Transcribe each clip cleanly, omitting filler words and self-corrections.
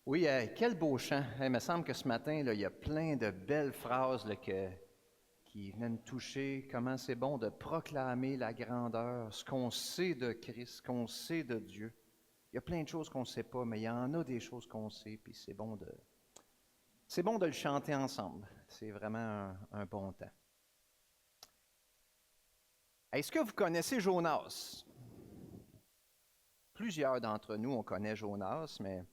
Oui, quel beau chant. Il me semble que ce matin, là, il y a plein de belles phrases là, qui viennent toucher. Comment c'est bon de proclamer la grandeur, ce qu'on sait de Christ, ce qu'on sait de Dieu. Il y a plein de choses qu'on ne sait pas, mais il y en a des choses qu'on sait, puis c'est bon de le chanter ensemble. C'est vraiment un bon temps. Est-ce que vous connaissez Jonas? Plusieurs d'entre nous, on connaît Jonas, mais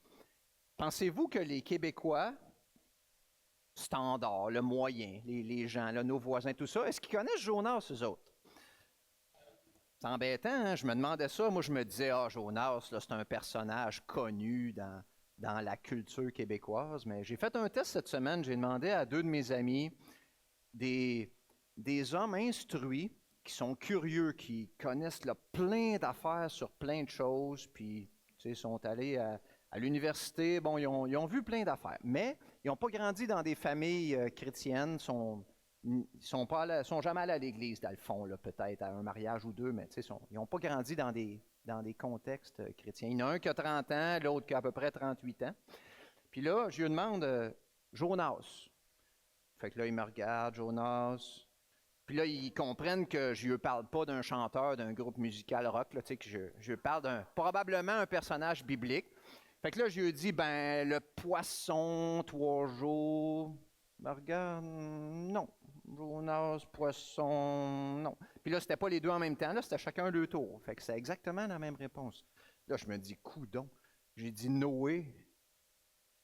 pensez-vous que les Québécois standard, le moyen, les gens, là, nos voisins, tout ça, est-ce qu'ils connaissent Jonas, eux autres? C'est embêtant, hein? Je me demandais ça. Moi, je me disais, ah, Jonas, là, c'est un personnage connu dans la culture québécoise. Mais j'ai fait un test cette semaine. J'ai demandé à deux de mes amis, des, des hommes instruits, qui sont curieux, qui connaissent là, plein d'affaires sur plein de choses, puis tu sais, sont allés à l'université, bon, ils ont vu plein d'affaires, mais ils n'ont pas grandi dans des familles chrétiennes, sont jamais allés à l'église, dans le fond, là, peut-être à un mariage ou deux, mais ils n'ont pas grandi dans des contextes chrétiens. Il y en a un qui a 30 ans, l'autre qui a à peu près 38 ans. Puis là, je lui demande, Jonas. Fait que là, il me regarde, Jonas. Puis là, ils comprennent que je ne parle pas d'un chanteur d'un groupe musical rock, là, que je parle d'un probablement un personnage biblique. Fait que là, je lui ai dit, ben, le poisson, 3 jours. Ben, regarde, non. Jonas, poisson, non. Puis là, c'était pas les deux en même temps, là, c'était chacun deux tours. Fait que c'est exactement la même réponse. Là, je me dis, coudon. J'ai dit Noé.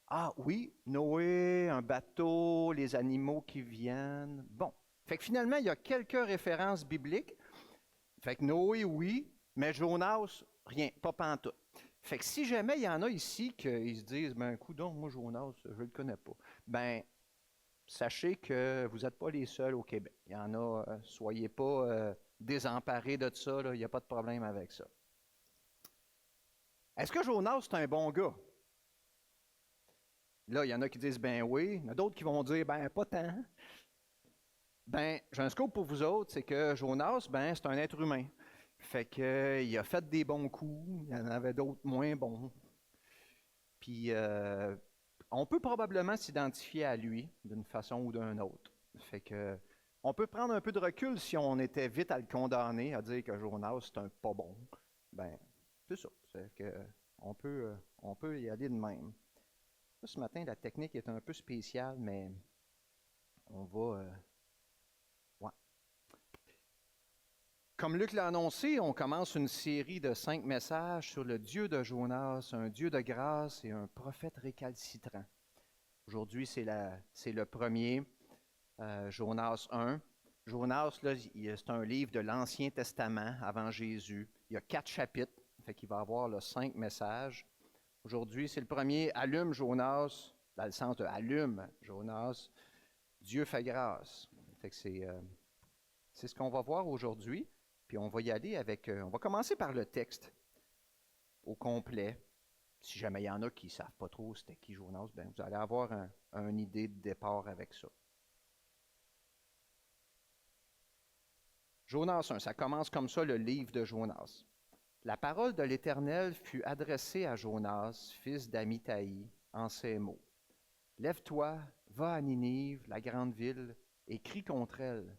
Ah oui, Noé, un bateau, les animaux qui viennent. Bon. Fait que finalement, il y a quelques références bibliques. Fait que Noé, oui, mais Jonas, rien, pas pantoute. Fait que si jamais il y en a ici qui se disent, ben, coudonc, moi, Jonas, je ne le connais pas, ben, sachez que vous n'êtes pas les seuls au Québec. Il y en a, soyez pas désemparés de ça, il n'y a pas de problème avec ça. Est-ce que Jonas, c'est un bon gars? Là, il y en a qui disent, ben oui. Il y en a d'autres qui vont dire, ben, pas tant. Ben, j'ai un scoop pour vous autres, c'est que Jonas, ben, c'est un être humain. Fait que, il a fait des bons coups, il y en avait d'autres moins bons. Puis, on peut probablement s'identifier à lui d'une façon ou d'une autre. Fait que, on peut prendre un peu de recul si on était vite à le condamner, à dire que Jonas, c'est un pas bon. Ben, c'est ça. C'est que, on peut y aller de même. Là, ce matin, la technique est un peu spéciale, mais on va. Ouais. Comme Luc l'a annoncé, on commence une série de 5 messages sur le Dieu de Jonas, un Dieu de grâce et un prophète récalcitrant. Aujourd'hui, c'est le premier, Jonas 1. Jonas, là, c'est un livre de l'Ancien Testament avant Jésus. Il y a 4 chapitres, fait qu'il va y avoir là, 5 messages. Aujourd'hui, c'est le premier, allume Jonas, dans le sens de allume Jonas, Dieu fait grâce. Fait que c'est ce qu'on va voir aujourd'hui. Puis on va y aller avec, on va commencer par le texte au complet. Si jamais il y en a qui ne savent pas trop c'était qui Jonas, ben vous allez avoir une idée de départ avec ça. Jonas 1, ça commence comme ça le livre de Jonas. La parole de l'Éternel fut adressée à Jonas, fils d'Amithaï, en ces mots. Lève-toi, va à Ninive, la grande ville, et crie contre elle,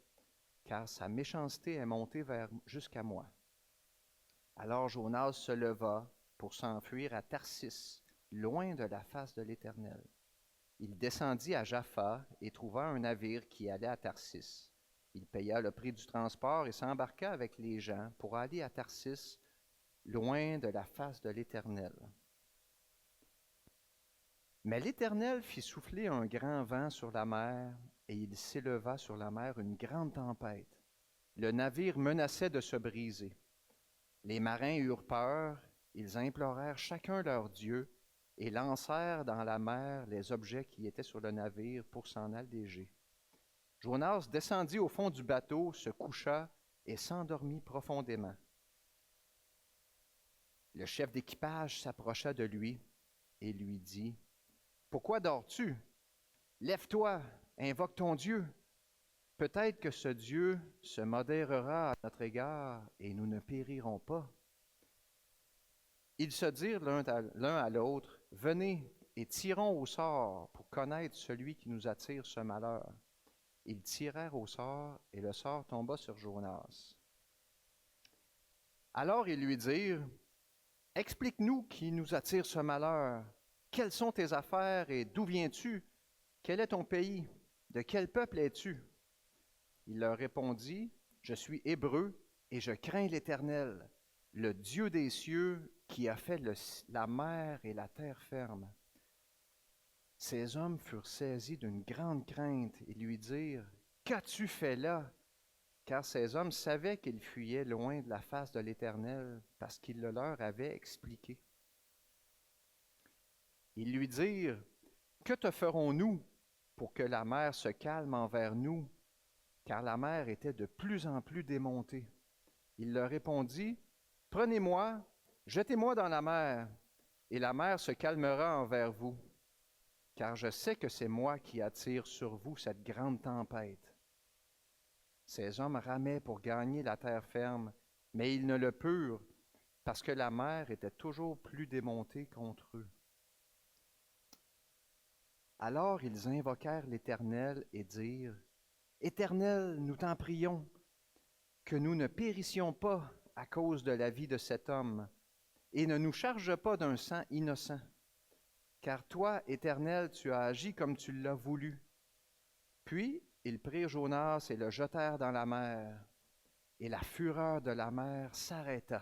car sa méchanceté est montée jusqu'à moi. Alors Jonas se leva pour s'enfuir à Tarsis, loin de la face de l'Éternel. Il descendit à Jaffa et trouva un navire qui allait à Tarsis. Il paya le prix du transport et s'embarqua avec les gens pour aller à Tarsis, loin de la face de l'Éternel. Mais l'Éternel fit souffler un grand vent sur la mer, et il s'éleva sur la mer une grande tempête. Le navire menaçait de se briser. Les marins eurent peur, ils implorèrent chacun leur Dieu, et lancèrent dans la mer les objets qui étaient sur le navire pour s'en alléger. Jonas descendit au fond du bateau, se coucha et s'endormit profondément. Le chef d'équipage s'approcha de lui et lui dit, « Pourquoi dors-tu? Lève-toi, invoque ton Dieu. Peut-être que ce Dieu se modérera à notre égard et nous ne périrons pas. » Ils se dirent l'un à l'autre, « Venez, et tirons au sort pour connaître celui qui nous attire ce malheur. Ils tirèrent au sort, et le sort tomba sur Jonas. Alors ils lui dirent, « Explique-nous qui nous attire ce malheur. Quelles sont tes affaires et d'où viens-tu? Quel est ton pays? De quel peuple es-tu? » Il leur répondit, « Je suis hébreu et je crains l'Éternel, le Dieu des cieux qui a fait la mer et la terre ferme. » Ces hommes furent saisis d'une grande crainte et lui dirent, « Qu'as-tu fait là? » Car ces hommes savaient qu'ils fuyaient loin de la face de l'Éternel, parce qu'il le leur avait expliqué. Ils lui dirent, « Que te ferons-nous pour que la mer se calme envers nous? » Car la mer était de plus en plus démontée. Il leur répondit, « Prenez-moi, jetez-moi dans la mer, et la mer se calmera envers vous. Car je sais que c'est moi qui attire sur vous cette grande tempête. » Ces hommes ramaient pour gagner la terre ferme, mais ils ne le purent, parce que la mer était toujours plus démontée contre eux. Alors ils invoquèrent l'Éternel et dirent, « Éternel, nous t'en prions, que nous ne périssions pas à cause de la vie de cet homme, et ne nous charge pas d'un sang innocent. Car toi, Éternel, tu as agi comme tu l'as voulu. » Puis ils prirent Jonas et le jetèrent dans la mer, et la fureur de la mer s'arrêta.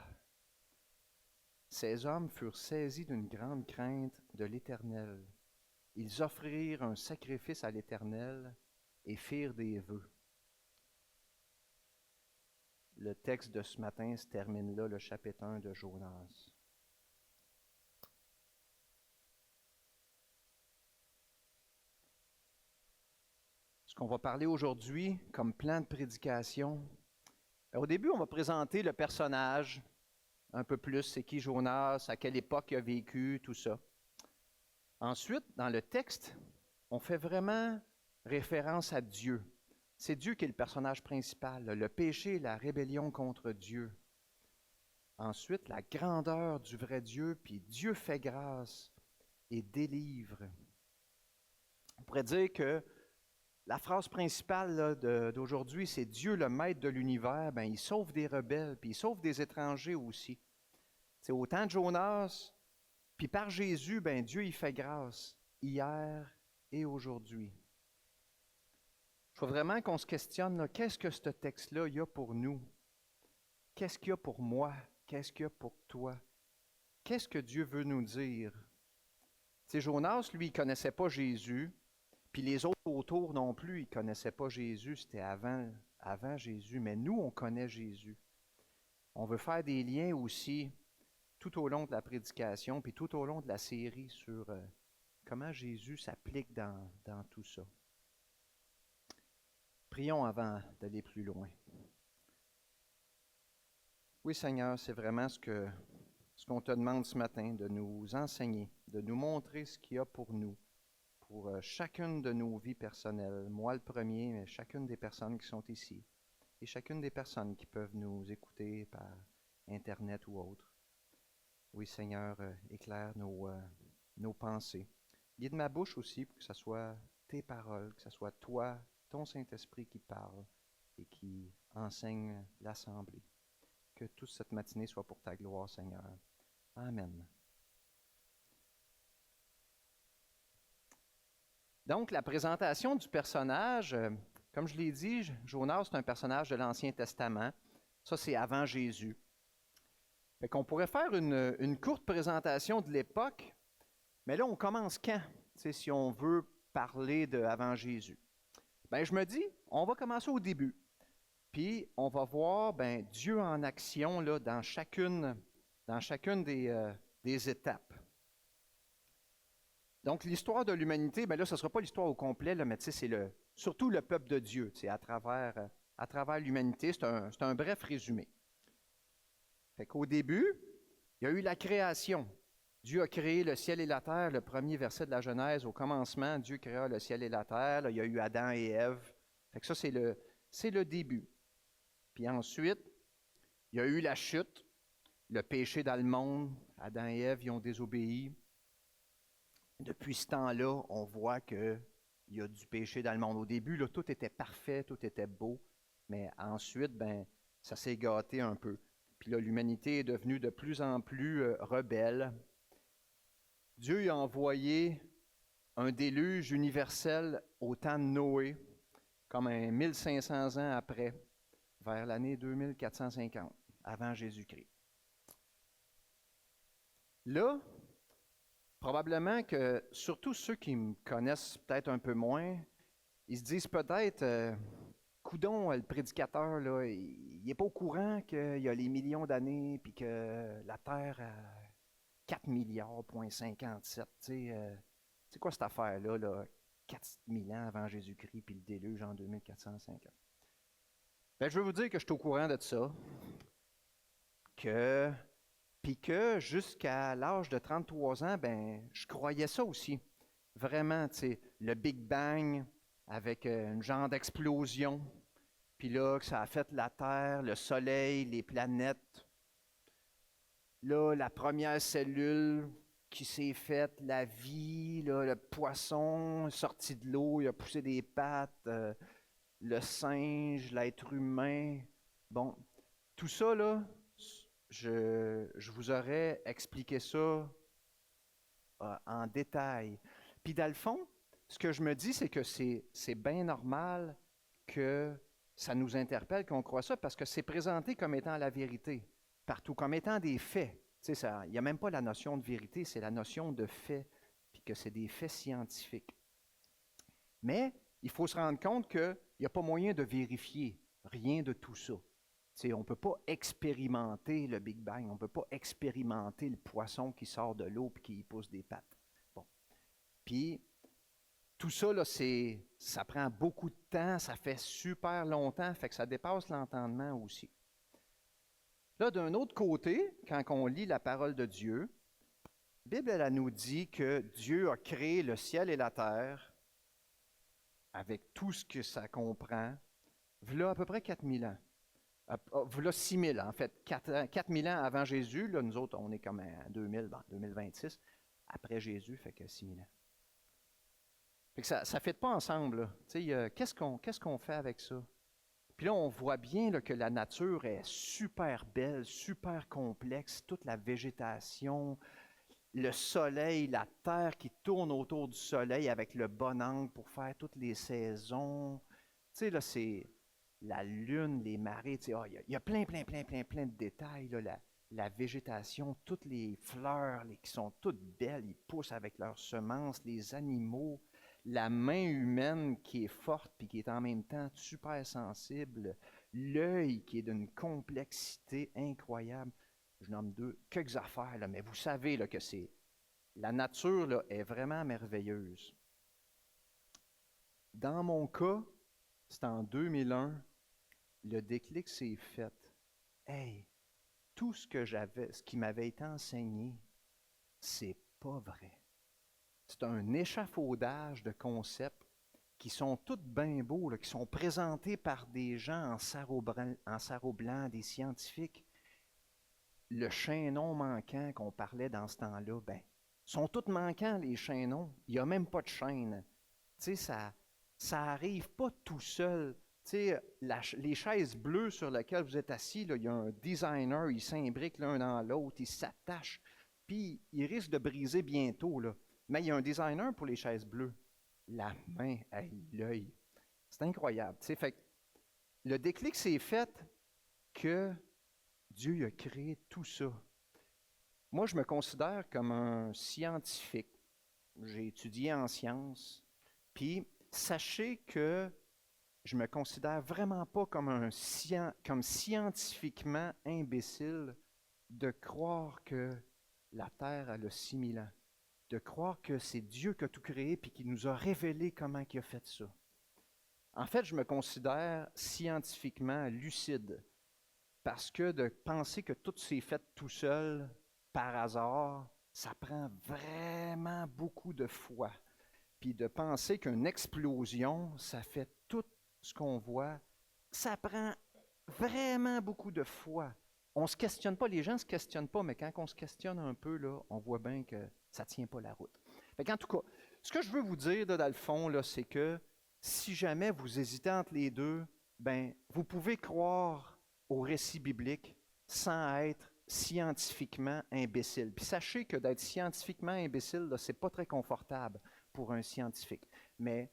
Ces hommes furent saisis d'une grande crainte de l'Éternel. Ils offrirent un sacrifice à l'Éternel et firent des vœux. Le texte de ce matin se termine là, le chapitre 1 de Jonas. Ce qu'on va parler aujourd'hui comme plan de prédication, au début, on va présenter le personnage un peu plus, c'est qui Jonas, à quelle époque il a vécu, tout ça. Ensuite, dans le texte, on fait vraiment référence à Dieu. C'est Dieu qui est le personnage principal, le péché et la rébellion contre Dieu. Ensuite, la grandeur du vrai Dieu, puis Dieu fait grâce et délivre. On pourrait dire que la phrase principale là, d'aujourd'hui, c'est Dieu, le maître de l'univers, ben, il sauve des rebelles, puis il sauve des étrangers aussi. C'est au temps de Jonas, puis par Jésus, ben, Dieu, il fait grâce, hier et aujourd'hui. Il faut vraiment qu'on se questionne, là, qu'est-ce que ce texte-là, il y a pour nous? Qu'est-ce qu'il y a pour moi? Qu'est-ce qu'il y a pour toi? Qu'est-ce que Dieu veut nous dire? C'est Jonas, lui, il ne connaissait pas Jésus, puis les autres autour non plus, ils ne connaissaient pas Jésus, c'était avant Jésus, mais nous, on connaît Jésus. On veut faire des liens aussi tout au long de la prédication, puis tout au long de la série sur comment Jésus s'applique dans tout ça. Prions avant d'aller plus loin. Oui, Seigneur, c'est vraiment ce qu'on te demande ce matin, de nous enseigner, de nous montrer ce qu'il y a pour nous, pour chacune de nos vies personnelles. Moi le premier, mais chacune des personnes qui sont ici, et chacune des personnes qui peuvent nous écouter par Internet ou autre. Oui, Seigneur, éclaire nos pensées. Guide ma bouche aussi pour que ce soit tes paroles, que ce soit toi, ton Saint-Esprit qui parle et qui enseigne l'Assemblée. Que toute cette matinée soit pour ta gloire, Seigneur. Amen. Donc, la présentation du personnage, comme je l'ai dit, Jonas, c'est un personnage de l'Ancien Testament. Ça, c'est avant Jésus. Fait qu'on pourrait faire une courte présentation de l'époque, mais là, on commence quand? Si on veut parler de avant Jésus. Bien, je me dis, on va commencer au début. Puis, on va voir Dieu en action là, dans chacune des étapes. Donc, l'histoire de l'humanité, bien là, ce ne sera pas l'histoire au complet, là, mais c'est surtout le peuple de Dieu, à travers l'humanité. C'est un bref résumé. Fait qu'au début, il y a eu la création. Dieu a créé le ciel et la terre, le premier verset de la Genèse. Au commencement, Dieu créa le ciel et la terre. Là, il y a eu Adam et Ève. Fait que ça, c'est le début. Puis ensuite, il y a eu la chute, le péché dans le monde. Adam et Ève y ont désobéi. Depuis ce temps-là, on voit qu'il y a du péché dans le monde. Au début, là, tout était parfait, tout était beau, mais ensuite, ben, ça s'est gâté un peu. Puis là, l'humanité est devenue de plus en plus rebelle. Dieu y a envoyé un déluge universel au temps de Noé, comme un 1500 ans après, vers l'année 2450, avant Jésus-Christ. Là, probablement que, surtout ceux qui me connaissent peut-être un peu moins, ils se disent peut-être, coudon, le prédicateur, là, il n'est pas au courant qu'il y a les millions d'années, puis que la Terre a 4 milliards, point 57. C'est quoi cette affaire-là, là, 4000 ans avant Jésus-Christ, puis le déluge en 2450? Ben, je veux vous dire que je suis au courant de ça, puis que jusqu'à l'âge de 33 ans, ben, je croyais ça aussi. Vraiment, le Big Bang avec une genre d'explosion, puis là, que ça a fait la Terre, le Soleil, les planètes. Là, la première cellule qui s'est faite, la vie, là, le poisson sorti de l'eau, il a poussé des pattes, le singe, l'être humain. Bon, tout ça, là, je vous aurais expliqué ça en détail. Puis dans le fond, ce que je me dis, c'est que c'est bien normal que ça nous interpelle, qu'on croit ça, parce que c'est présenté comme étant la vérité, partout, comme étant des faits. Il n'y a même pas la notion de vérité, c'est la notion de fait, puis que c'est des faits scientifiques. Mais il faut se rendre compte qu'il n'y a pas moyen de vérifier rien de tout ça. On ne peut pas expérimenter le Big Bang, on ne peut pas expérimenter le poisson qui sort de l'eau et qui pousse des pattes. Bon. Puis, tout ça, là, ça prend beaucoup de temps, ça fait super longtemps, fait que ça dépasse l'entendement aussi. Là, d'un autre côté, quand on lit la parole de Dieu, la Bible, elle nous dit que Dieu a créé le ciel et la terre avec tout ce que ça comprend, voilà à peu près 4000 ans. Voilà 6000 ans, en fait. 4000 ans avant Jésus, là, nous autres, on est comme à 2026. Après Jésus, fait que 6000 ans. Fait que ça ne fait pas ensemble. Qu'est-ce qu'on fait avec ça? Puis là, on voit bien là, que la nature est super belle, super complexe, toute la végétation, le soleil, la terre qui tourne autour du soleil avec le bon angle pour faire toutes les saisons. Tu sais, là, c'est la lune, les marées, tu sais, il y a plein de détails, là, la végétation, toutes les fleurs qui sont toutes belles, ils poussent avec leurs semences, les animaux, la main humaine qui est forte puis qui est en même temps super sensible, l'œil qui est d'une complexité incroyable. Je nomme quelques affaires, là, mais vous savez là, que la nature là, est vraiment merveilleuse. Dans mon cas, c'est en 2001, le déclic s'est fait. Hey, tout ce qui m'avait été enseigné, c'est pas vrai. C'est un échafaudage de concepts qui sont tous bien beaux, là, qui sont présentés par des gens en sarrau blanc, des scientifiques. Le chaînon manquant qu'on parlait dans ce temps-là, ben, sont tous manquants, les chaînons. Il n'y a même pas de chaîne. Tu sais, ça n'arrive pas tout seul. Tu sais, les chaises bleues sur lesquelles vous êtes assis, là, il y a un designer, ils s'imbriquent l'un dans l'autre, ils s'attachent, puis ils risquent de briser bientôt, là. Mais il y a un designer pour les chaises bleues. La main, l'œil. C'est incroyable. Tu sais, fait que le déclic s'est fait que Dieu a créé tout ça. Moi, je me considère comme un scientifique. J'ai étudié en sciences. Puis, sachez que je me considère vraiment pas comme comme scientifiquement imbécile de croire que la Terre a 6000 ans. De croire que c'est Dieu qui a tout créé puis qui nous a révélé comment il a fait ça. En fait, je me considère scientifiquement lucide parce que de penser que tout s'est fait tout seul, par hasard, ça prend vraiment beaucoup de foi. Puis de penser qu'une explosion, ça fait tout ce qu'on voit, ça prend vraiment beaucoup de foi. On ne se questionne pas, les gens ne se questionnent pas, mais quand on se questionne un peu, là, on voit bien que ça ne tient pas la route. Fait qu'en tout cas, ce que je veux vous dire, là, dans le fond, là, c'est que si jamais vous hésitez entre les deux, ben, vous pouvez croire au récit biblique sans être scientifiquement imbécile. Puis sachez que d'être scientifiquement imbécile, ce n'est pas très confortable pour un scientifique. Mais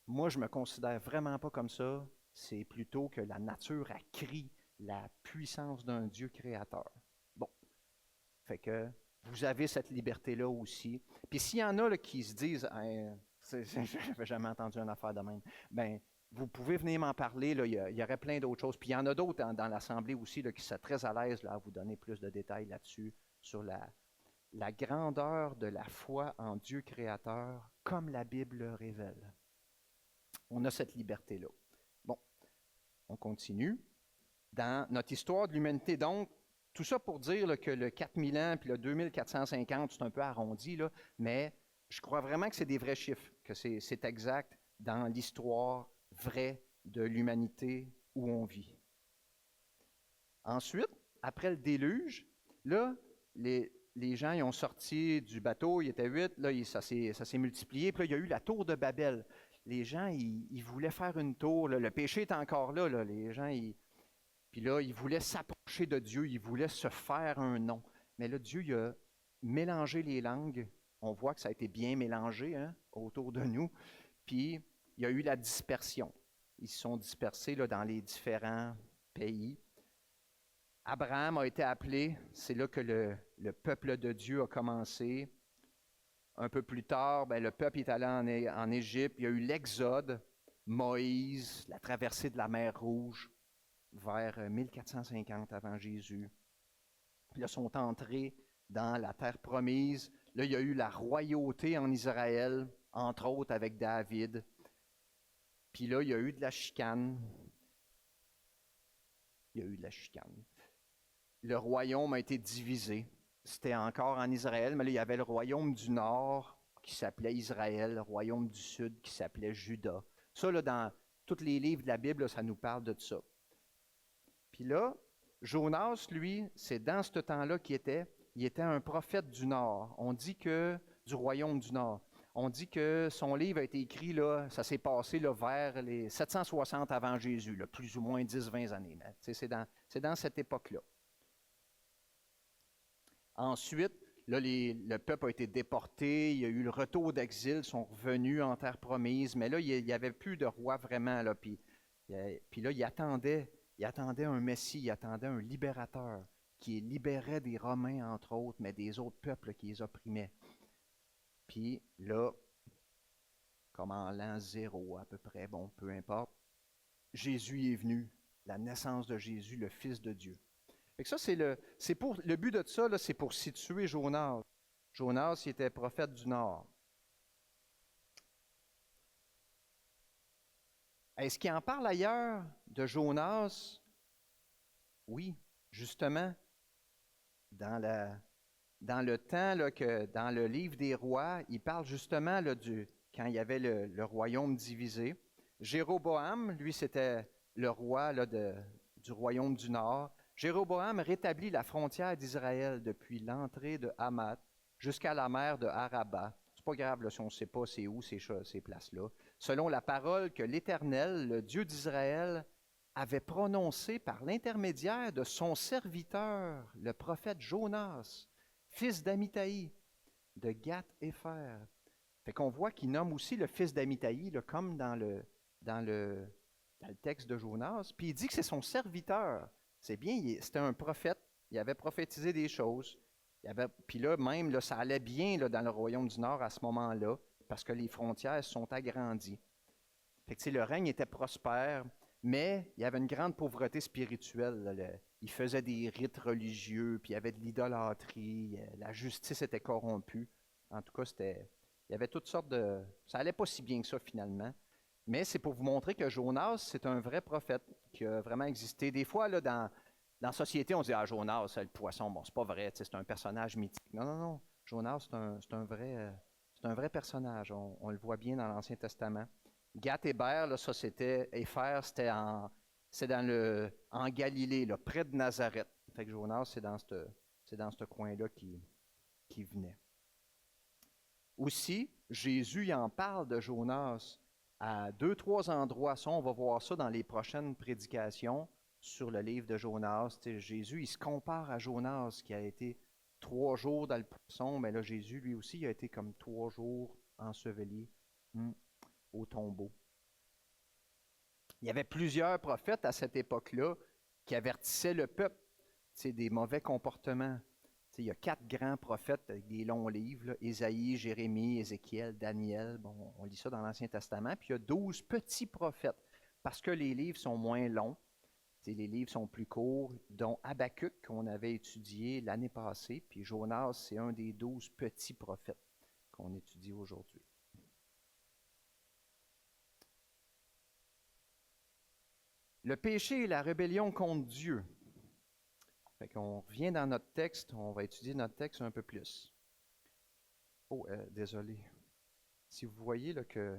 moi, je ne me considère vraiment pas comme ça. C'est plutôt que la nature a crié la puissance d'un Dieu créateur. Bon, fait que vous avez cette liberté-là aussi. Puis s'il y en a là, qui se disent hey, je n'avais jamais entendu une affaire de même, bien, vous pouvez venir m'en parler. Là, il y aurait plein d'autres choses. Puis il y en a d'autres dans l'Assemblée aussi là, qui seraient très à l'aise là, à vous donner plus de détails là-dessus, sur la grandeur de la foi en Dieu créateur, comme la Bible le révèle. On a cette liberté-là. Bon, on continue. Dans notre histoire de l'humanité, donc, tout ça pour dire là, que le 4000 ans puis le 2450, c'est un peu arrondi, là, mais je crois vraiment que c'est des vrais chiffres, que c'est exact dans l'histoire vraie de l'humanité où on vit. Ensuite, après le déluge, là, les gens ils ont sorti du bateau, il était 8, là, ça s'est multiplié, puis là, il y a eu la tour de Babel. Les gens, ils voulaient faire une tour, là, le péché est encore là, les gens, puis là, ils voulaient s'approcher de Dieu, ils voulaient se faire un nom. Mais là, Dieu, il a mélangé les langues. On voit que ça a été bien mélangé hein, autour de nous. Puis, il y a eu la dispersion. Ils se sont dispersés là, dans les différents pays. Abraham a été appelé. C'est là que le peuple de Dieu a commencé. Un peu plus tard, le peuple est allé en Égypte. Il y a eu l'Exode, Moïse, la traversée de la mer Rouge, vers 1450 avant Jésus. Puis là, sont entrés dans la terre promise. Là, il y a eu la royauté en Israël, entre autres avec David. Puis là, il y a eu de la chicane. Le royaume a été divisé. C'était encore en Israël, mais là, il y avait le royaume du Nord qui s'appelait Israël, le royaume du Sud qui s'appelait Juda. Ça, là, dans tous les livres de la Bible, là, ça nous parle de ça. Puis là, Jonas, lui, c'est dans ce temps-là qu'il était. Il était un prophète du Nord. On dit que, du royaume du Nord. On dit que son livre a été écrit, là, ça s'est passé là, vers les 760 avant Jésus, là, plus ou moins 10-20 années. C'est dans cette époque-là. Ensuite, là, le peuple a été déporté, il y a eu le retour d'exil, ils sont revenus en terre promise, mais là, il n'y avait plus de roi vraiment. Là, puis là, il attendait un Messie, il attendait un libérateur qui libérait des Romains, entre autres, mais des autres peuples qui les opprimaient. Puis là, comme en l'an 0 à peu près, bon, peu importe, Jésus est venu, la naissance de Jésus, le Fils de Dieu. Fait que ça, le but de ça, là, c'est pour situer Jonas. Jonas, il était prophète du Nord. Est-ce qu'il en parle ailleurs de Jonas? Oui, justement, dans le temps là, que dans le livre des rois, il parle justement là, quand il y avait le royaume divisé. Jéroboam, lui, c'était le roi là, du royaume du Nord. Jéroboam rétablit la frontière d'Israël depuis l'entrée de Hamath jusqu'à la mer de Araba. C'est pas grave là, si on ne sait pas c'est où ces places-là. Selon la parole que l'Éternel, le Dieu d'Israël, avait prononcée par l'intermédiaire de son serviteur, le prophète Jonas, fils d'Amithaï, de Gath-Hépher. Fait qu'on voit qu'il nomme aussi le fils d'Amithaï, là, comme dans le texte de Jonas, puis il dit que c'est son serviteur. C'est bien, c'était un prophète, il avait prophétisé des choses. Puis là, même, là, ça allait bien là, dans le royaume du Nord à ce moment-là, parce que les frontières sont agrandies. Fait que, le règne était prospère, mais il y avait une grande pauvreté spirituelle. Là, il faisait des rites religieux, puis il y avait de l'idolâtrie, la justice était corrompue. En tout cas, il y avait toutes sortes de... Ça allait pas si bien que ça, finalement. Mais c'est pour vous montrer que Jonas, c'est un vrai prophète qui a vraiment existé. Des fois, là, dans la société, on dit « Ah, Jonas, c'est le poisson. » Bon, c'est pas vrai, c'est un personnage mythique. Non. Jonas, c'est un vrai personnage. On le voit bien dans l'Ancien Testament. Gath-Hébert, là, ça, Hépher, c'était en Galilée, là, près de Nazareth. Fait que Jonas, c'est dans ce coin-là qui venait. Aussi, Jésus il en parle de Jonas à 2, 3 endroits. Ça, on va voir ça dans les prochaines prédications sur le livre de Jonas. Jésus, il se compare à Jonas qui a été 3 jours dans le poisson, mais là, Jésus, lui aussi, il a été comme 3 jours enseveli au tombeau. Il y avait plusieurs prophètes à cette époque-là qui avertissaient le peuple des mauvais comportements. Il y a 4 grands prophètes avec des longs livres, là, Ésaïe, Jérémie, Ézéchiel, Daniel. Bon, on lit ça dans l'Ancien Testament. Puis il y a 12 petits prophètes, parce que les livres sont moins longs, les livres sont plus courts, dont Habakkuk, qu'on avait étudié l'année passée, puis Jonas, c'est un des 12 petits prophètes qu'on étudie aujourd'hui. Le péché et la rébellion contre Dieu. Fait qu'on revient dans notre texte, on va étudier notre texte un peu plus. Oh, désolé. Si vous voyez là, que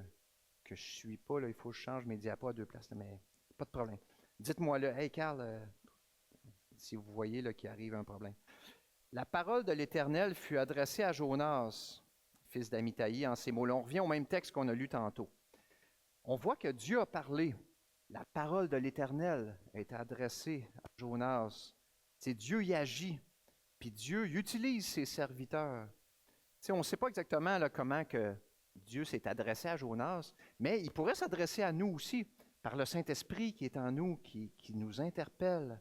je ne suis pas, là, il faut que je change mes diapos à 2 places, là, mais pas de problème. Dites-moi là, hey Carl, si vous voyez là, qu'il arrive un problème. La parole de l'Éternel fut adressée à Jonas, fils d'Amithaï, en ces mots-là. On revient au même texte qu'on a lu tantôt. On voit que Dieu a parlé. La parole de l'Éternel est adressée à Jonas. Dieu y agit, puis Dieu y utilise ses serviteurs. On ne sait pas exactement là, comment que Dieu s'est adressé à Jonas, mais il pourrait s'adresser à nous aussi, par le Saint-Esprit qui est en nous, qui nous interpelle.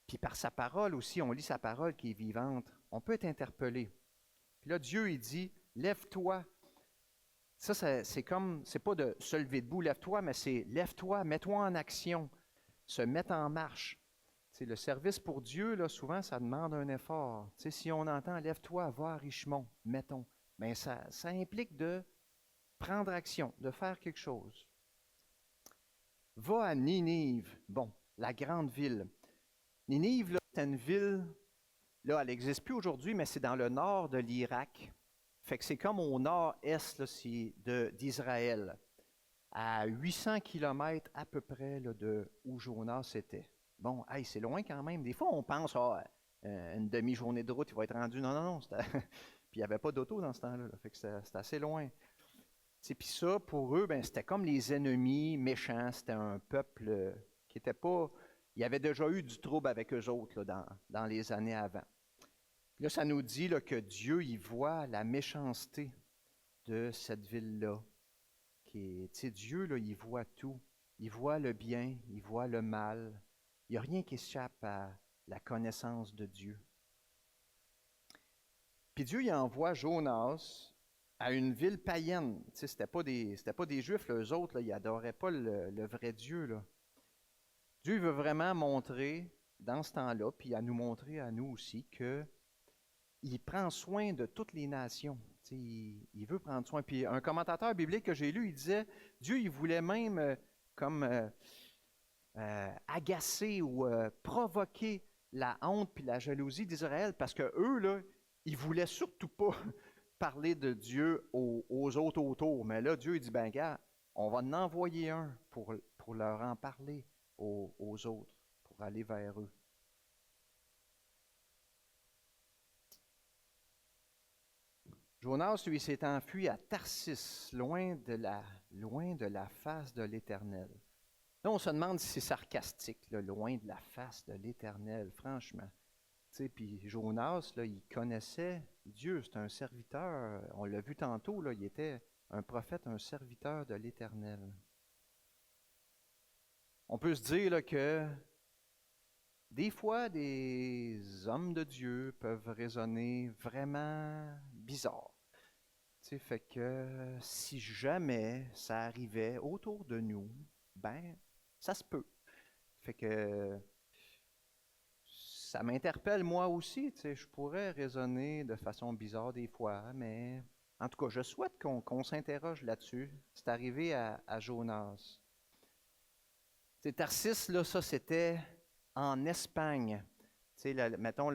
Puis par sa parole aussi, on lit sa parole qui est vivante. On peut être interpellé. Puis là, Dieu, il dit, lève-toi. Ça, c'est comme, c'est pas de se lever debout, lève-toi, mais c'est lève-toi, mets-toi en action, se mettre en marche. Le service pour Dieu, là, souvent, ça demande un effort. Si on entend « lève-toi, va à Richemont », mettons, bien, ça implique de prendre action, de faire quelque chose. Va à Ninive, bon, la grande ville. Ninive, là, c'est une ville, là, elle n'existe plus aujourd'hui, mais c'est dans le nord de l'Irak. Fait que c'est comme au nord-est là, d'Israël, à 800 km à peu près là, de où Jonas était. Bon, hey, c'est loin quand même. Des fois, on pense, une demi-journée de route, il va être rendu. Non, non, non. Puis il n'y avait pas d'auto dans ce temps-là. Là, fait que c'était assez loin. Puis ça, pour eux, ben, c'était comme les ennemis méchants. C'était un peuple qui n'était pas... Il y avait déjà eu du trouble avec eux autres là, dans les années avant. Puis là, ça nous dit là, que Dieu, il voit la méchanceté de cette ville-là. Dieu, là, il voit tout. Il voit le bien, il voit le mal. Il n'y a rien qui échappe à la connaissance de Dieu. Puis Dieu, il envoie Jonas à une ville païenne. Ce n'était pas des Juifs, là, eux autres, là, ils n'adoraient pas le vrai Dieu. Là. Dieu veut vraiment montrer, dans ce temps-là, puis à nous montrer à nous aussi, qu'il prend soin de toutes les nations. Il veut prendre soin. Puis un commentateur biblique que j'ai lu, il disait, Dieu, il voulait même agacer ou provoquer la honte puis la jalousie d'Israël parce que eux là, ils voulaient surtout pas parler de Dieu aux autres autour. Mais là, Dieu il dit, ben gars, on va en envoyer un pour leur en parler aux autres, pour aller vers eux. Jonas, lui, s'est enfui à Tarsis, loin de la face de l'Éternel. Là, on se demande si c'est sarcastique, là, loin de la face de l'Éternel, franchement. Puis Jonas, là, il connaissait Dieu, c'est un serviteur. On l'a vu tantôt, là, il était un prophète, un serviteur de l'Éternel. On peut se dire là, que des fois, des hommes de Dieu peuvent raisonner vraiment bizarre. Fait que si jamais ça arrivait autour de nous, ben, ça se peut. Fait que ça m'interpelle moi aussi. Je pourrais raisonner de façon bizarre des fois, mais en tout cas, je souhaite qu'on s'interroge là-dessus. C'est arrivé à Jonas. Tarsis, là, ça c'était en Espagne. Mettons,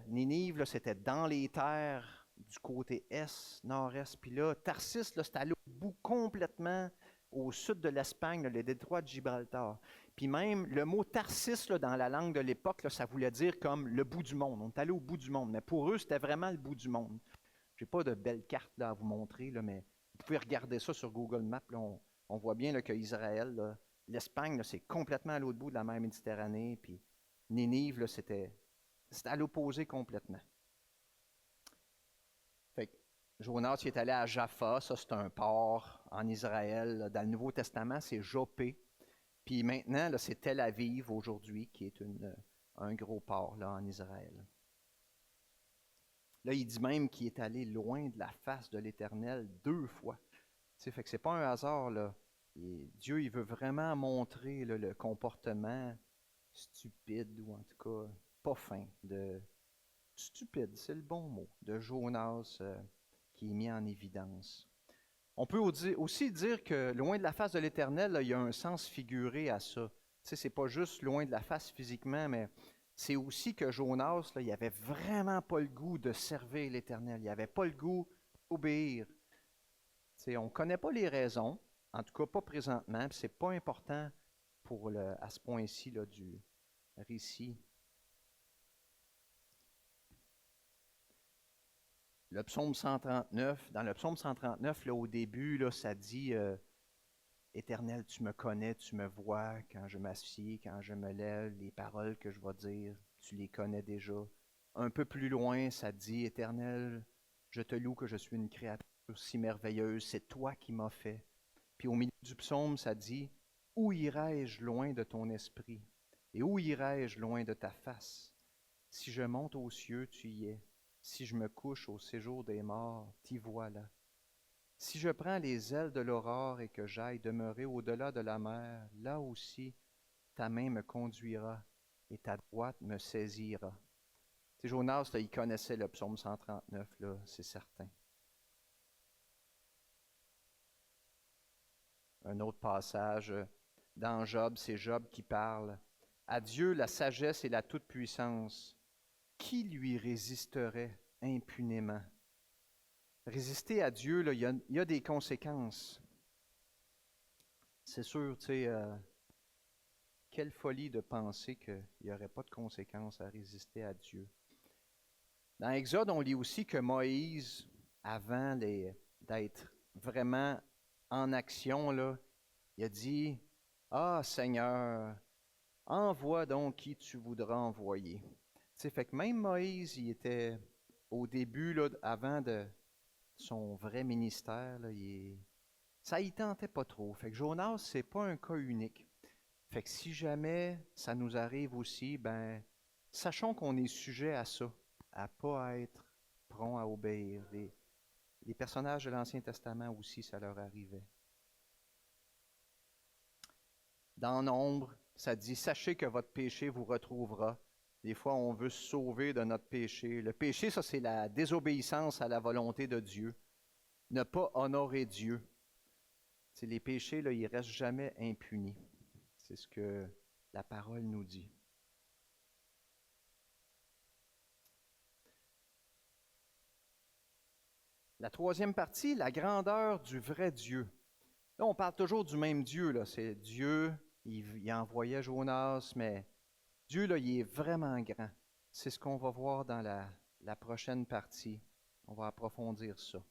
Ninive, là, c'était dans les terres du côté est, nord-est. Puis là, Tarsis, là, c'était allé au bout complètement au sud de l'Espagne, là, le détroit de Gibraltar. Puis même, le mot Tarsis, là, dans la langue de l'époque, là, ça voulait dire comme le bout du monde. On est allé au bout du monde. Mais pour eux, c'était vraiment le bout du monde. Je n'ai pas de belle carte là, à vous montrer, là, mais vous pouvez regarder ça sur Google Maps. Là, on voit bien là, qu'Israël, là, l'Espagne, là, c'est complètement à l'autre bout de la mer Méditerranée, puis Ninive, là, c'était à l'opposé complètement. Fait que Jonas il est allé à Jaffa, ça c'est un port en Israël. Là, dans le Nouveau Testament, c'est Joppé. Puis maintenant, là, c'est Tel Aviv aujourd'hui, qui est un gros port là, en Israël. Là, il dit même qu'il est allé loin de la face de l'Éternel 2 fois. Fait que c'est pas un hasard, là. Et Dieu, il veut vraiment montrer là, le comportement stupide, ou en tout cas pas fin, stupide, c'est le bon mot, de Jonas qui est mis en évidence. On peut aussi dire que loin de la face de l'Éternel, là, il y a un sens figuré à ça. C'est pas juste loin de la face physiquement, mais c'est aussi que Jonas, là, il n'avait vraiment pas le goût de servir l'Éternel. Il n'avait pas le goût d'obéir. On ne connaît pas les raisons, en tout cas pas présentement, puis c'est pas important à ce point-ci là, du récit. Le psaume 139, dans le psaume 139, là, au début, là, ça dit Éternel, tu me connais, tu me vois quand je m'assieds, quand je me lève, les paroles que je vais dire, tu les connais déjà. Un peu plus loin, ça dit Éternel, je te loue que je suis une créature si merveilleuse, c'est toi qui m'as fait. Puis au milieu du psaume, ça dit où irai-je loin de ton esprit et où irai-je loin de ta face? Si je monte aux cieux, tu y es. Si je me couche au séjour des morts, t'y voilà. Si je prends les ailes de l'aurore et que j'aille demeurer au-delà de la mer, là aussi, ta main me conduira et ta droite me saisira. Jonas, là, il connaissait le psaume 139, là, c'est certain. Un autre passage dans Job, c'est Job qui parle. À Dieu la sagesse et la toute-puissance. Qui lui résisterait impunément? Résister à Dieu, là, il y a des conséquences. C'est sûr, tu sais, quelle folie de penser qu'il n'y aurait pas de conséquences à résister à Dieu. Dans Exode, on lit aussi que Moïse, avant d'être vraiment en action, là, il a dit « Ah, Seigneur, envoie donc qui tu voudras envoyer. » Fait que même Moïse, il était au début, là, avant de son vrai ministère, là, ça y tentait pas trop. Fait que Jonas, c'est pas un cas unique. Fait que si jamais ça nous arrive aussi, ben, sachons qu'on est sujet à ça, à pas être prompt à obéir. Les personnages de l'Ancien Testament aussi, ça leur arrivait. Dans Nombre, ça dit « Sachez que votre péché vous retrouvera ». Des fois, on veut se sauver de notre péché. Le péché, ça, c'est la désobéissance à la volonté de Dieu. Ne pas honorer Dieu. Les péchés, là, ils ne restent jamais impunis. C'est ce que la parole nous dit. La troisième partie, la grandeur du vrai Dieu. Là, on parle toujours du même Dieu. Là. C'est Dieu, il envoyait Jonas, mais Dieu, là, il est vraiment grand. C'est ce qu'on va voir dans la prochaine partie. On va approfondir ça.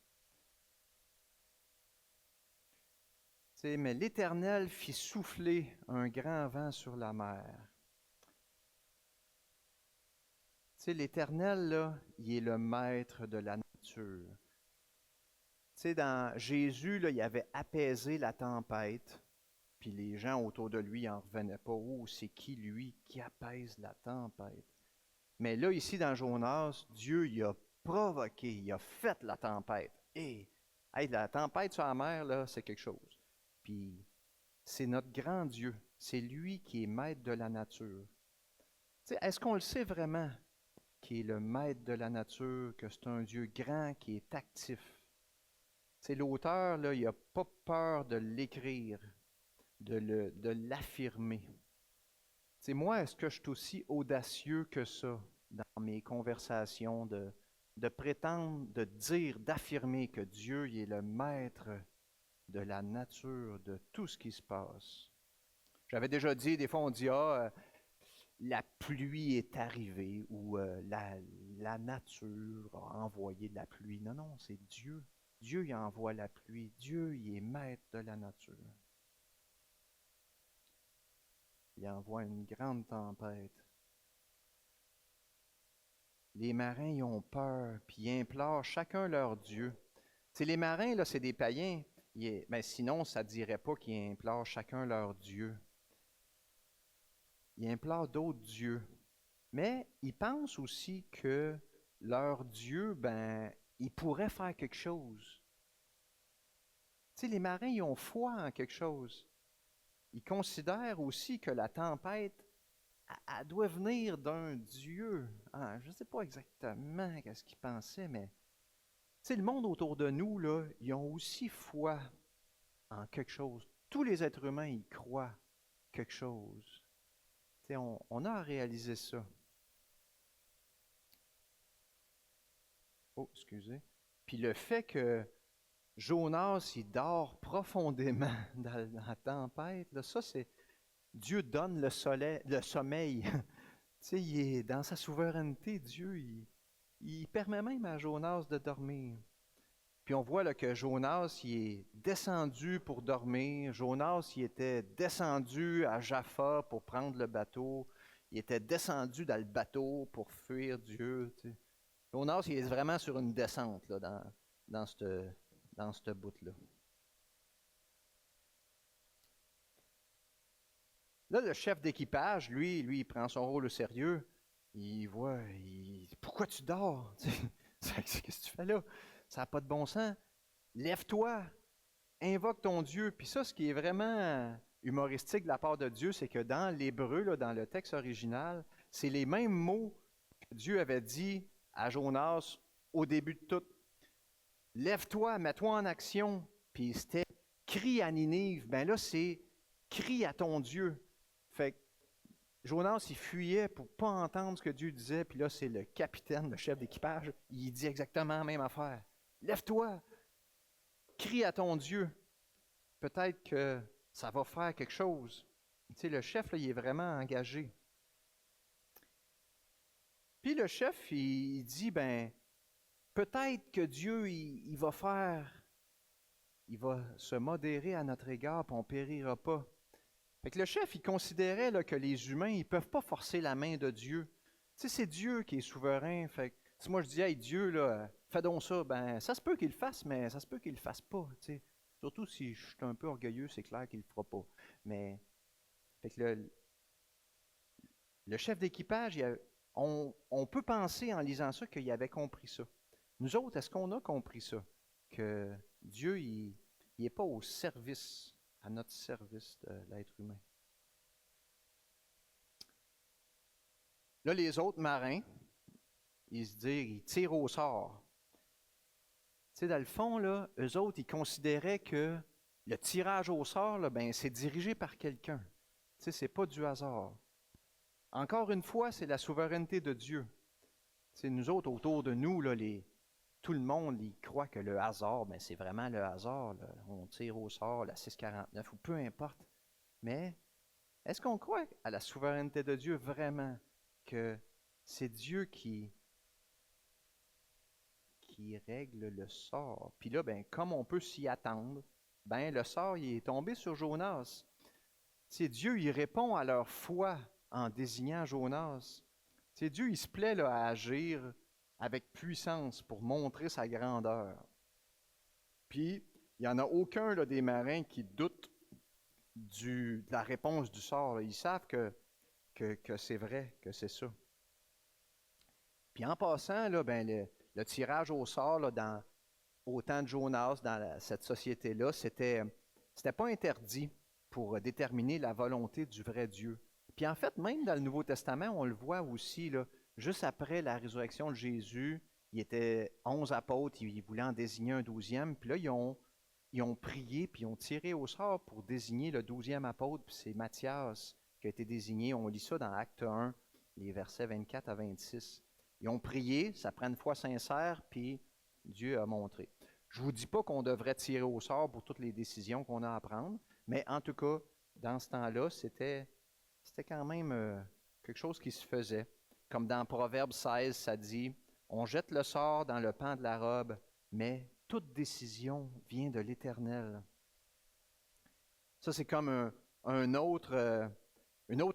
Mais l'Éternel fit souffler un grand vent sur la mer. L'Éternel, là, il est le maître de la nature. Dans Jésus, là, il avait apaisé la tempête, puis les gens autour de lui n'en revenaient pas. Oh, c'est qui lui qui apaise la tempête? Mais là, ici, dans Jonas, Dieu, il a provoqué, il a fait la tempête. Et la tempête sur la mer, là, c'est quelque chose. Puis, c'est notre grand Dieu. C'est lui qui est maître de la nature. Est-ce qu'on le sait vraiment, qui est le maître de la nature, que c'est un Dieu grand, qui est actif? L'auteur, là, il n'a pas peur de l'écrire, de l'affirmer. Moi, est-ce que je suis aussi audacieux que ça dans mes conversations, de prétendre, de dire, d'affirmer que Dieu il est le maître de la nature, de tout ce qui se passe? J'avais déjà dit, des fois on dit, la pluie est arrivée ou la nature a envoyé de la pluie. Non, non, c'est Dieu. Dieu, il envoie la pluie. Dieu, il est maître de la nature. Il envoie une grande tempête. Les marins, ils ont peur, puis ils implorent chacun leur Dieu. T'sais, les marins, là, c'est des païens. Ben, sinon, ça ne dirait pas qu'ils implorent chacun leur Dieu. Ils implorent d'autres dieux. Mais ils pensent aussi que leur Dieu, ben, il pourrait faire quelque chose. T'sais, les marins, ils ont foi en quelque chose. Ils considèrent aussi que la tempête, elle doit venir d'un Dieu. Ah, je ne sais pas exactement ce qu'ils pensaient, mais le monde autour de nous, là, ils ont aussi foi en quelque chose. Tous les êtres humains, ils croient quelque chose. On a à réaliser ça. Oh, excusez. Puis le fait que Jonas, il dort profondément dans la tempête, là, ça, c'est Dieu donne le sommeil. Il est dans sa souveraineté, Dieu, il permet même à Jonas de dormir. Puis on voit là, que Jonas, il est descendu pour dormir. Jonas, il était descendu à Jaffa pour prendre le bateau. Il était descendu dans le bateau pour fuir Dieu. Jonas, il est vraiment sur une descente là, dans ce bout-là. Là, le chef d'équipage, lui, il prend son rôle au sérieux. Il voit, pourquoi tu dors? Qu'est-ce que tu fais là? Ça n'a pas de bon sens. Lève-toi, invoque ton Dieu. Puis ça, ce qui est vraiment humoristique de la part de Dieu, c'est que dans l'hébreu, là, dans le texte original, c'est les mêmes mots que Dieu avait dit à Jonas au début de tout. Lève-toi, mets-toi en action. Puis c'était crie à Ninive. Ben là, c'est crie à ton Dieu. Fait que Jonas, il fuyait pour ne pas entendre ce que Dieu disait. Puis là, c'est le capitaine, le chef d'équipage. Il dit exactement la même affaire. Lève-toi, crie à ton Dieu. Peut-être que ça va faire quelque chose. Tu sais, le chef, là, il est vraiment engagé. Puis le chef, il dit, ben, peut-être que Dieu, il va se modérer à notre égard, puis on ne périra pas. Fait que le chef, il considérait là, que les humains, ils ne peuvent pas forcer la main de Dieu. Tu sais, c'est Dieu qui est souverain. Fait que si moi je dis, hey Dieu, là, fais donc ça, ben, ça se peut qu'il le fasse, mais ça se peut qu'il ne le fasse pas. Tu sais. Surtout si je suis un peu orgueilleux, c'est clair qu'il ne le fera pas. Mais fait que le chef d'équipage, on peut penser en lisant ça qu'il avait compris ça. Nous autres, est-ce qu'on a compris ça? Que Dieu, il n'est pas au service, à notre service de l'être humain. Là, les autres marins, ils tirent au sort. Tu sais, dans le fond, là, eux autres, ils considéraient que le tirage au sort, là, ben, c'est dirigé par quelqu'un. Tu sais, c'est pas du hasard. Encore une fois, c'est la souveraineté de Dieu. Tu sais, nous autres, autour de nous, là, tout le monde, il croit que le hasard, ben, c'est vraiment le hasard. Là. On tire au sort, la 649, ou peu importe. Mais est-ce qu'on croit à la souveraineté de Dieu vraiment? Que c'est Dieu qui règle le sort. Puis là, ben, comme on peut s'y attendre, ben, le sort il est tombé sur Jonas. C'est Dieu, il répond à leur foi en désignant Jonas. C'est Dieu, il se plaît là, à agir avec puissance pour montrer sa grandeur. Puis, il n'y en a aucun là, des marins qui doutent de la réponse du sort. Là. Ils savent que c'est vrai, que c'est ça. Puis en passant, là, ben, le tirage au sort là, au temps de Jonas, dans cette société-là, c'était pas interdit pour déterminer la volonté du vrai Dieu. Puis en fait, même dans le Nouveau Testament, on le voit aussi, là, juste après la résurrection de Jésus, il y était 11 apôtres, ils voulaient en désigner un 12e, puis là, ils ont prié, puis ils ont tiré au sort pour désigner le 12e apôtre, puis c'est Matthias qui a été désigné. On lit ça dans Acte 1, les versets 24 à 26. Ils ont prié, ça prend une foi sincère, puis Dieu a montré. Je ne vous dis pas qu'on devrait tirer au sort pour toutes les décisions qu'on a à prendre, mais en tout cas, dans ce temps-là, c'était quand même quelque chose qui se faisait. Comme dans Proverbe 16, ça dit On jette le sort dans le pan de la robe, mais toute décision vient de l'Éternel. Ça, c'est comme une autre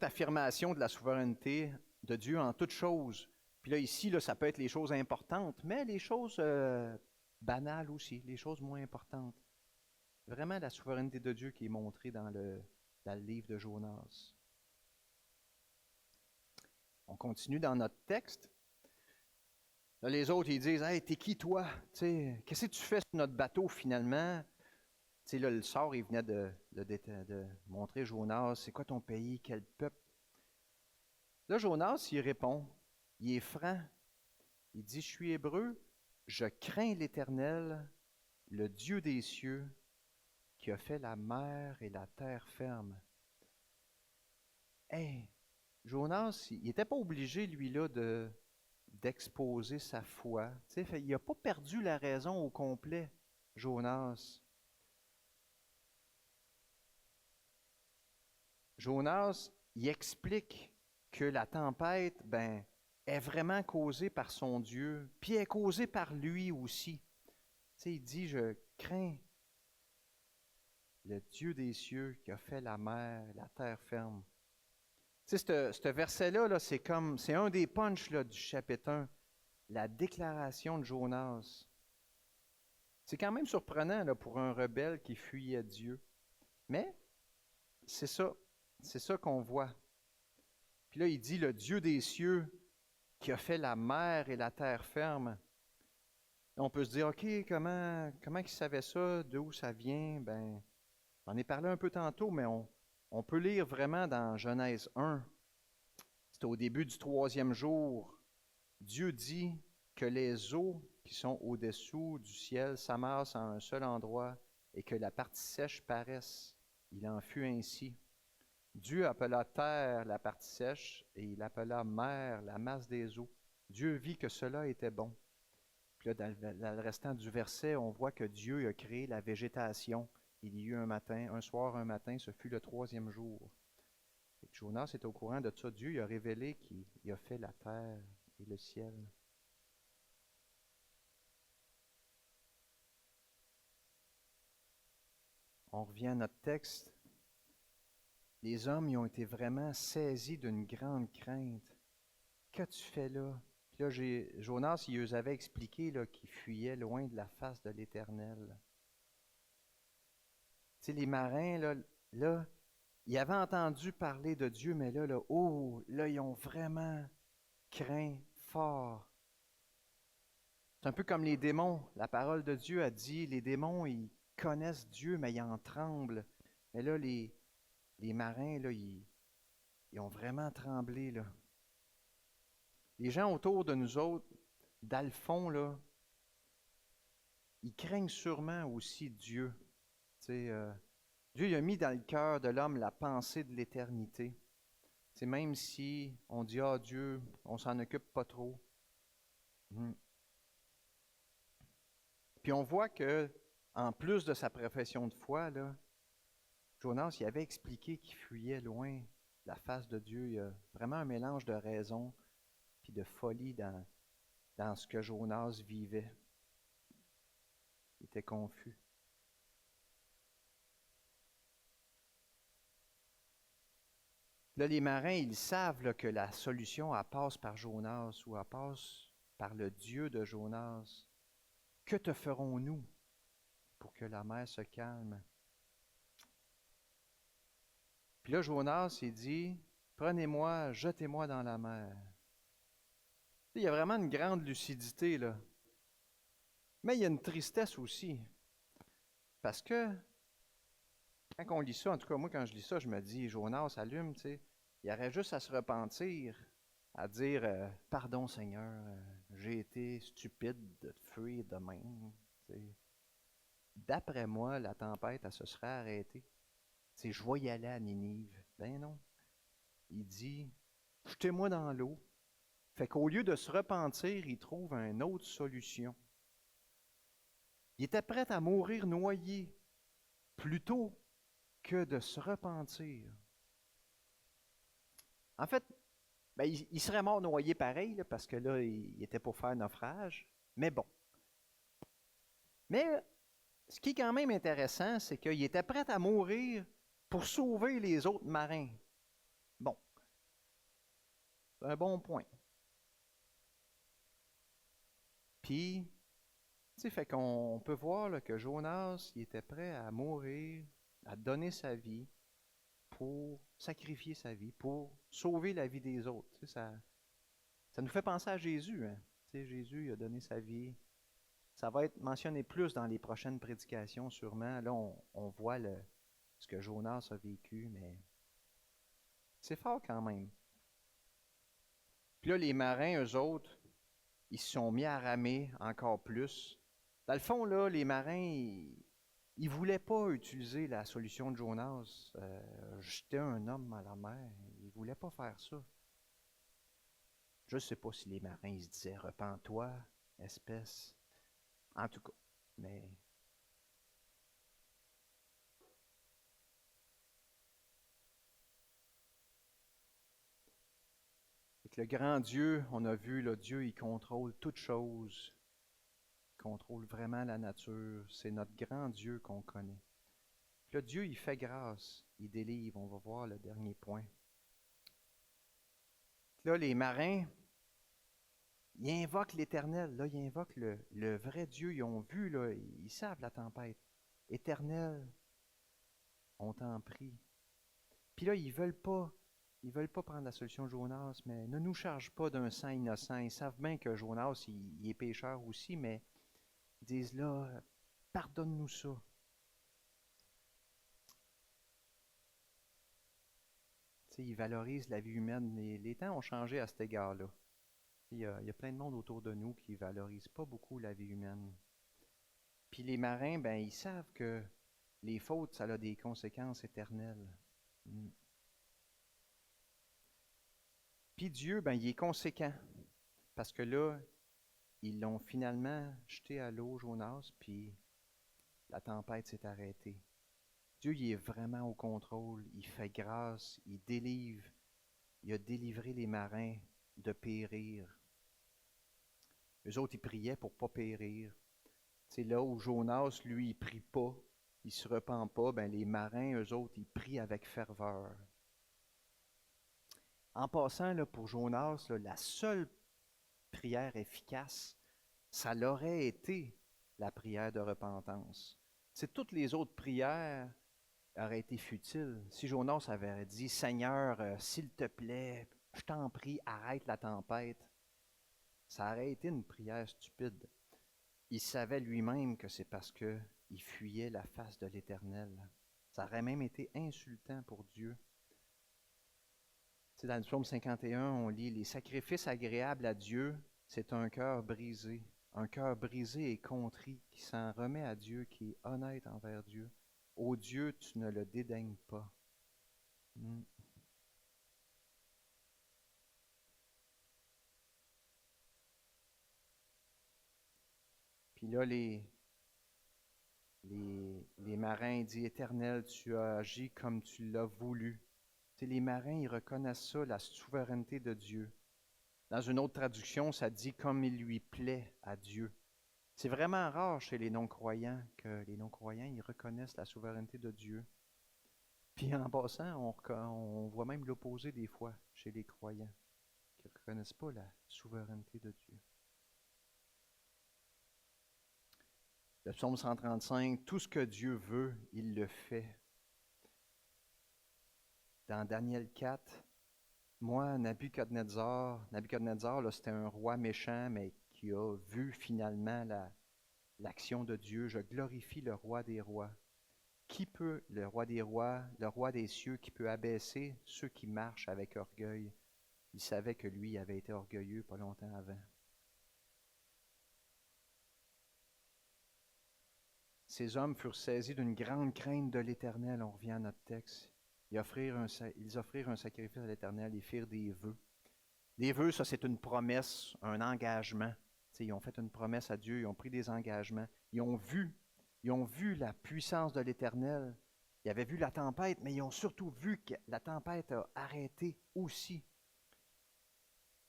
affirmation de la souveraineté de Dieu en toutes choses. Puis là, ici, là, ça peut être les choses importantes, mais les choses banales aussi, les choses moins importantes. Vraiment la souveraineté de Dieu qui est montrée dans le livre de Jonas. On continue dans notre texte. Là, les autres, ils disent « Hey, t'es qui toi? Qu'est-ce que tu fais sur notre bateau finalement? » Là, le sort, il venait de montrer Jonas, c'est quoi ton pays, quel peuple? Là, Jonas, il répond, il est franc. Il dit « Je suis hébreu, je crains l'Éternel, le Dieu des cieux, qui a fait la mer et la terre ferme. » Hey, Jonas, il n'était pas obligé, lui-là, d'exposer sa foi. Il n'a pas perdu la raison au complet, Jonas. Jonas, il explique que la tempête, est vraiment causée par son Dieu, puis est causée par lui aussi. Il dit, je crains le Dieu des cieux qui a fait la mer, la terre ferme. Ce verset-là, c'est un des punchs là, du chapitre 1, la déclaration de Jonas. C'est quand même surprenant là, pour un rebelle qui fuyait Dieu. Mais c'est ça qu'on voit. Puis là, il dit, le Dieu des cieux qui a fait la mer et la terre ferme. On peut se dire, OK, comment il savait ça? D'où ça vient? J'en ai parlé un peu tantôt, mais on peut lire vraiment dans Genèse 1. C'est au début du 3e jour. Dieu dit que les eaux qui sont au-dessous du ciel s'amassent en un seul endroit et que la partie sèche paraisse. Il en fut ainsi. Dieu appela terre la partie sèche et il appela mer la masse des eaux. Dieu vit que cela était bon. Puis là, dans le restant du verset, on voit que Dieu a créé la végétation. Il y eut un soir, un matin, ce fut le 3e jour. Et Jonas est au courant de ça. Dieu il a révélé qu'il a fait la terre et le ciel. On revient à notre texte. Les hommes, ils ont été vraiment saisis d'une grande crainte. Qu'as-tu fait là? Puis là, Jonas, il eux avait expliqué qu'il fuyait loin de la face de l'Éternel. Les marins, là, ils avaient entendu parler de Dieu, mais là, ils ont vraiment craint fort. C'est un peu comme les démons. La parole de Dieu a dit, les démons, ils connaissent Dieu, mais ils en tremblent. Mais là, les marins, là, ils ont vraiment tremblé, là. Les gens autour de nous autres, dans le fond, là, ils craignent sûrement aussi Dieu. Dieu il a mis dans le cœur de l'homme la pensée de l'éternité. Même si on dit « Ah, Dieu, on s'en occupe pas trop. » Puis on voit que, en plus de sa profession de foi, là, Jonas il avait expliqué qu'il fuyait loin la face de Dieu. Il y a vraiment un mélange de raison puis de folie dans ce que Jonas vivait. Il était confus. Là, les marins, ils savent là, que la solution, elle passe par Jonas ou elle passe par le Dieu de Jonas. Que te ferons-nous pour que la mer se calme? Puis là, Jonas, il dit, prenez-moi, jetez-moi dans la mer. Il y a vraiment une grande lucidité, là. Mais il y a une tristesse aussi. Parce que, quand on lit ça, en tout cas, moi, quand je lis ça, je me dis, Jonas, allume, tu sais. Il aurait juste à se repentir, à dire, pardon Seigneur, j'ai été stupide de te fuir de même. T'sais. D'après moi, la tempête, elle se serait arrêtée. T'sais, je vais y aller à Ninive. Ben non. Il dit, jetez-moi dans l'eau. Fait qu'au lieu de se repentir, il trouve une autre solution. Il était prêt à mourir noyé plutôt que de se repentir. En fait, Ben, il serait mort noyé pareil, là, parce que là, il était pour faire naufrage. Mais bon. Mais ce qui est quand même intéressant, c'est qu'il était prêt à mourir pour sauver les autres marins. Bon, c'est un bon point. Puis, tu sais, fait qu'on peut voir là, que Jonas, il était prêt à mourir, à donner sa vie pour sacrifier sa vie, pour sauver la vie des autres. Tu sais, ça nous fait penser à Jésus. Hein? Tu sais, Jésus, il a donné sa vie. Ça va être mentionné plus dans les prochaines prédications, sûrement. Là, on voit ce que Jonas a vécu, mais c'est fort quand même. Puis là, les marins, eux autres, ils se sont mis à ramer encore plus. Dans le fond, là, les marins, ils ne voulaient pas utiliser la solution de Jonas, jeter un homme à la mer. Ils ne voulaient pas faire ça. Je ne sais pas si les marins ils se disaient repens-toi, espèce. En tout cas, mais. Avec le grand Dieu, on a vu, là, Dieu, il contrôle toutes choses. Il contrôle vraiment la nature. C'est notre grand Dieu qu'on connaît. Là, Dieu, il fait grâce, il délivre. On va voir le dernier point. Là, les marins, ils invoquent l'Éternel. Là, ils invoquent le vrai Dieu. Ils ont vu, là, ils savent la tempête. Éternel, on t'en prie. Puis là, ils veulent pas prendre la solution de Jonas, mais ne nous charge pas d'un sang innocent. Ils savent bien que Jonas, il est pécheur aussi, mais ils disent là, pardonne-nous ça. Ils valorisent la vie humaine. Les temps ont changé à cet égard-là. Il y a plein de monde autour de nous qui ne valorise pas beaucoup la vie humaine. Puis les marins, ben, ils savent que les fautes, ça a des conséquences éternelles. Puis Dieu, ben, il est conséquent. Parce que là, ils l'ont finalement jeté à l'eau, Jonas, puis la tempête s'est arrêtée. Dieu, il est vraiment au contrôle. Il fait grâce, il délivre. Il a délivré les marins de périr. Eux autres, ils priaient pour ne pas périr. C'est là où Jonas, lui, il prie pas, il se repent pas, ben les marins, eux autres, ils prient avec ferveur. En passant, là, pour Jonas, là, la seule prière efficace, ça l'aurait été la prière de repentance. C'est toutes les autres prières auraient été futiles. Si Jonas avait dit, Seigneur, s'il te plaît, je t'en prie, arrête la tempête, ça aurait été une prière stupide. Il savait lui-même que c'est parce qu'il fuyait la face de l'Éternel. Ça aurait même été insultant pour Dieu. Tu sais, dans le psaume 51, on lit « Les sacrifices agréables à Dieu, c'est un cœur brisé et contrit, qui s'en remet à Dieu, qui est honnête envers Dieu. Ô Dieu, tu ne le dédaignes pas. » Puis là, les marins disent « Éternel, tu as agi comme tu l'as voulu. » Tu sais, les marins, ils reconnaissent ça, la souveraineté de Dieu. Dans une autre traduction, ça dit « comme il lui plaît à Dieu ». C'est vraiment rare chez les non-croyants que les non-croyants, ils reconnaissent la souveraineté de Dieu. Puis en passant, on voit même l'opposé des fois chez les croyants, qui ne reconnaissent pas la souveraineté de Dieu. Le psaume 135, tout ce que Dieu veut, il le fait. Dans Daniel 4, moi, Nabuchodonosor, là, c'était un roi méchant, mais qui a vu finalement l'action de Dieu. Je glorifie le roi des rois. Qui peut, le roi des rois, le roi des cieux, qui peut abaisser ceux qui marchent avec orgueil? Il savait que lui avait été orgueilleux pas longtemps avant. Ces hommes furent saisis d'une grande crainte de l'Éternel. On revient à notre texte. Ils offrirent un sacrifice à l'Éternel et firent des vœux. Des vœux, ça c'est une promesse, un engagement. T'sais, ils ont fait une promesse à Dieu, ils ont pris des engagements. Ils ont vu la puissance de l'Éternel. Ils avaient vu la tempête, mais ils ont surtout vu que la tempête a arrêté aussi.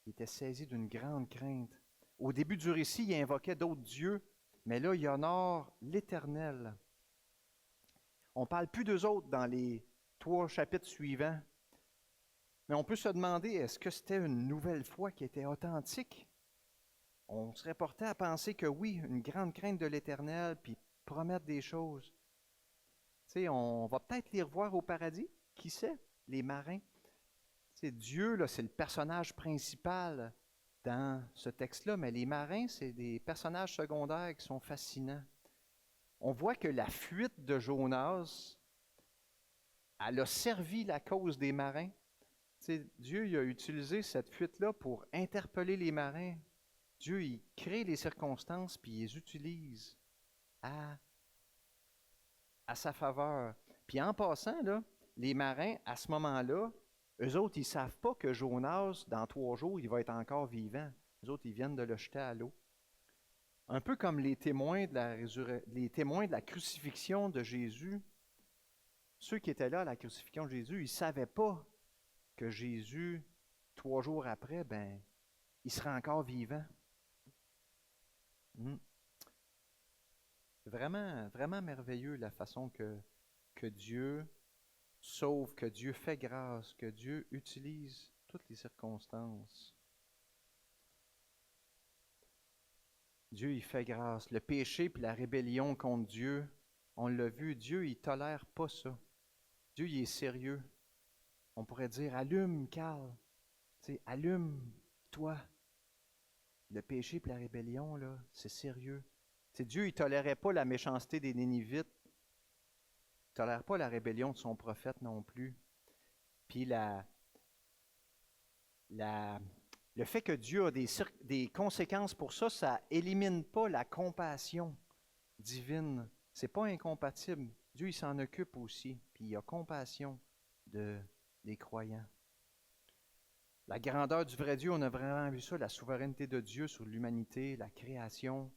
Il était saisi d'une grande crainte. Au début du récit, il invoquait d'autres dieux, mais là, il honore l'Éternel. On ne parle plus d'eux autres dans les 3 chapitres suivants, mais on peut se demander, est-ce que c'était une nouvelle foi qui était authentique? On serait porté à penser que oui, une grande crainte de l'Éternel, puis promettre des choses. Tu sais, on va peut-être les revoir au paradis, qui sait, les marins. C'est Dieu, là, c'est le personnage principal dans ce texte-là, mais les marins, c'est des personnages secondaires qui sont fascinants. On voit que la fuite de Jonas, elle a servi la cause des marins. Tu sais, Dieu il a utilisé cette fuite-là pour interpeller les marins. Dieu, il crée les circonstances, puis il les utilise à sa faveur. Puis en passant, là, les marins, à ce moment-là, eux autres, ils ne savent pas que Jonas, dans 3 jours, il va être encore vivant. Eux autres, ils viennent de le jeter à l'eau. Un peu comme les témoins de la crucifixion de Jésus. Ceux qui étaient là à la crucifixion de Jésus, ils ne savaient pas que Jésus, 3 jours après, il serait encore vivant. C'est vraiment, vraiment merveilleux la façon que Dieu sauve, que Dieu fait grâce, que Dieu utilise toutes les circonstances. Dieu, il fait grâce. Le péché puis la rébellion contre Dieu, on l'a vu, Dieu, il ne tolère pas ça. Dieu, il est sérieux. On pourrait dire, allume, Carl. Tu sais, allume-toi. Le péché et la rébellion, là, c'est sérieux. C'est Dieu, il ne tolérait pas la méchanceté des Nénivites. Il ne tolère pas la rébellion de son prophète non plus. Puis le fait que Dieu a des conséquences pour ça, ça élimine pas la compassion divine. C'est pas incompatible. Dieu, il s'en occupe aussi. Puis il a compassion des croyants. La grandeur du vrai Dieu, on a vraiment vu ça, la souveraineté de Dieu sur l'humanité, la création.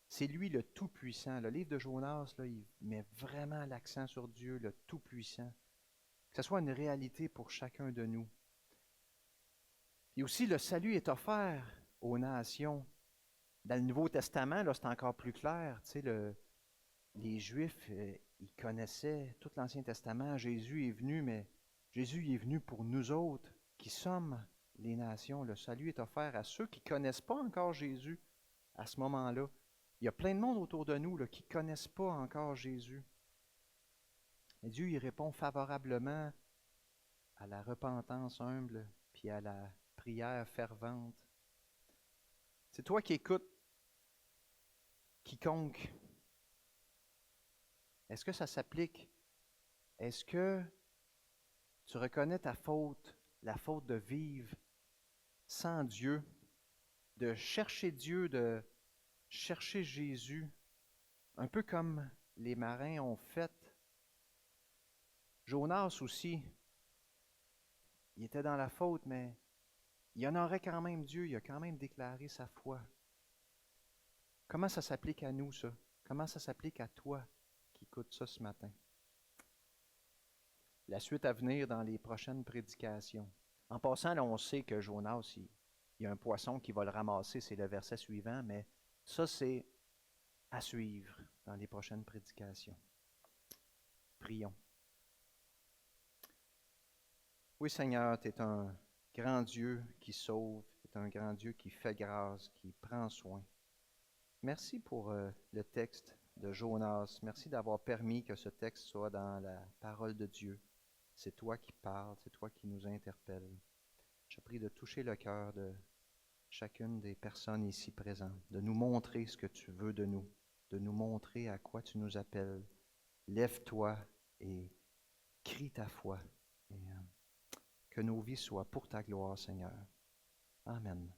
C'est lui le Tout-Puissant. Le livre de Jonas, là, il met vraiment l'accent sur Dieu, le Tout-Puissant. Que ce soit une réalité pour chacun de nous. Et aussi, le salut est offert aux nations. Dans le Nouveau Testament, là, c'est encore plus clair. Tu sais, les Juifs, ils connaissaient tout l'Ancien Testament. Jésus est venu, mais Jésus est venu pour nous autres qui sommes les nations. Le salut est offert à ceux qui ne connaissent pas encore Jésus à ce moment-là. Il y a plein de monde autour de nous là, qui ne connaissent pas encore Jésus. Et Dieu y répond favorablement à la repentance humble puis à la prière fervente. C'est toi qui écoutes quiconque. Est-ce que ça s'applique? Est-ce que tu reconnais ta faute, la faute de vivre sans Dieu, de chercher Dieu, de chercher Jésus, un peu comme les marins ont fait? Jonas aussi, il était dans la faute, mais il honorait quand même Dieu, il a quand même déclaré sa foi. Comment ça s'applique à nous, ça? Comment ça s'applique à toi qui écoutes ça ce matin? La suite à venir dans les prochaines prédications. En passant, là, on sait que Jonas, il y a un poisson qui va le ramasser, c'est le verset suivant, mais ça, c'est à suivre dans les prochaines prédications. Prions. Oui, Seigneur, tu es un grand Dieu qui sauve, tu es un grand Dieu qui fait grâce, qui prend soin. Merci pour le texte de Jonas. Merci d'avoir permis que ce texte soit dans la parole de Dieu. C'est toi qui parles, c'est toi qui nous interpelles. Je prie de toucher le cœur de chacune des personnes ici présentes, de nous montrer ce que tu veux de nous montrer à quoi tu nous appelles. Lève-toi et crie ta foi. Et que nos vies soient pour ta gloire, Seigneur. Amen.